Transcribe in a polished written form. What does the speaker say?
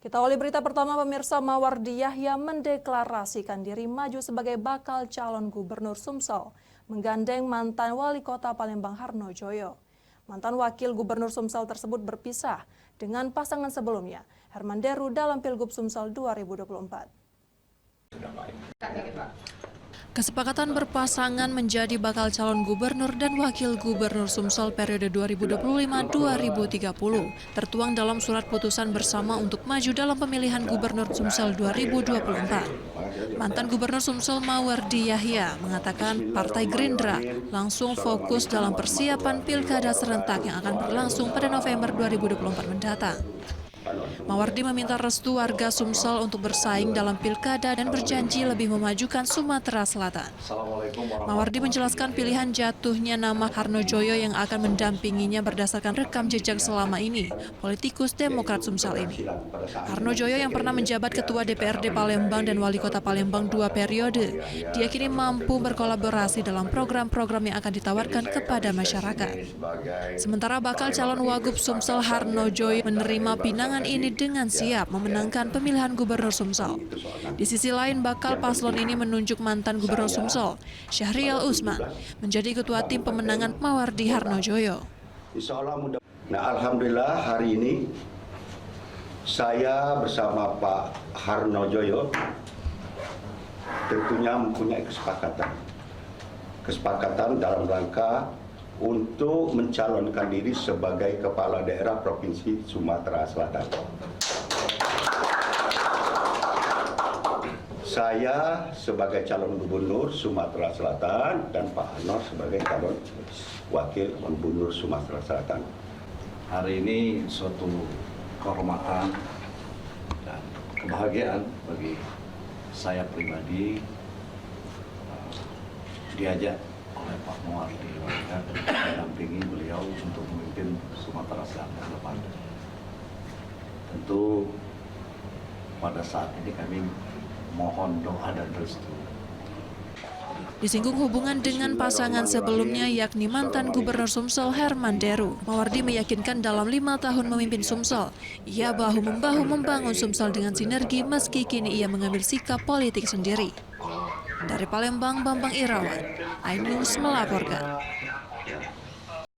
Kita awali berita pertama, pemirsa. Mawardi Yahya mendeklarasikan diri maju sebagai bakal calon gubernur Sumsel, menggandeng mantan wali kota Palembang Harno Joyo. Mantan wakil gubernur Sumsel tersebut berpisah dengan pasangan sebelumnya, Herman Deru, dalam Pilgub Sumsel 2024. Kesepakatan berpasangan menjadi bakal calon gubernur dan wakil gubernur Sumsel periode 2025-2030 tertuang dalam surat putusan bersama untuk maju dalam pemilihan gubernur Sumsel 2024. Mantan gubernur Sumsel Mawardi Yahya mengatakan Partai Gerindra langsung fokus dalam persiapan pilkada serentak yang akan berlangsung pada November 2024 mendatang. Mawardi meminta restu warga Sumsel untuk bersaing dalam pilkada dan berjanji lebih memajukan Sumatera Selatan. Mawardi menjelaskan pilihan jatuhnya nama Harno Joyo yang akan mendampinginya berdasarkan rekam jejak selama ini, politikus Demokrat Sumsel ini. Harno Joyo yang pernah menjabat Ketua DPRD Palembang dan Wali Kota Palembang 2 periode, diyakini mampu berkolaborasi dalam program-program yang akan ditawarkan kepada masyarakat. Sementara bakal calon Wagub Sumsel Harno Joyo menerima pinangan ini dengan siap memenangkan pemilihan gubernur Sumsel. Di sisi lain, bakal paslon ini menunjuk mantan gubernur Sumsel, Syahrial Usman, menjadi ketua tim pemenangan Mawardi Harno Joyo. Nah, alhamdulillah hari ini saya bersama Pak Harno Joyo tentunya mempunyai kesepakatan dalam rangka untuk mencalonkan diri sebagai Kepala Daerah Provinsi Sumatera Selatan. Saya sebagai calon gubernur Sumatera Selatan dan Pak Anwar sebagai calon wakil gubernur Sumatera Selatan. Hari ini suatu kehormatan dan kebahagiaan bagi saya pribadi diajak oleh Pak Mawardi mendampingi beliau untuk memimpin Sumatera Selatan ke depan. Tentu pada saat ini kami mohon doa dan restu. Disinggung hubungan dengan pasangan sebelumnya yakni mantan gubernur Sumsel Herman Deru, Mawardi meyakinkan dalam 5 tahun memimpin Sumsel, ia bahu-membahu membangun Sumsel dengan sinergi meski kini ia mengambil sikap politik sendiri. Dari Palembang, Bambang Irawan, iNews melaporkan.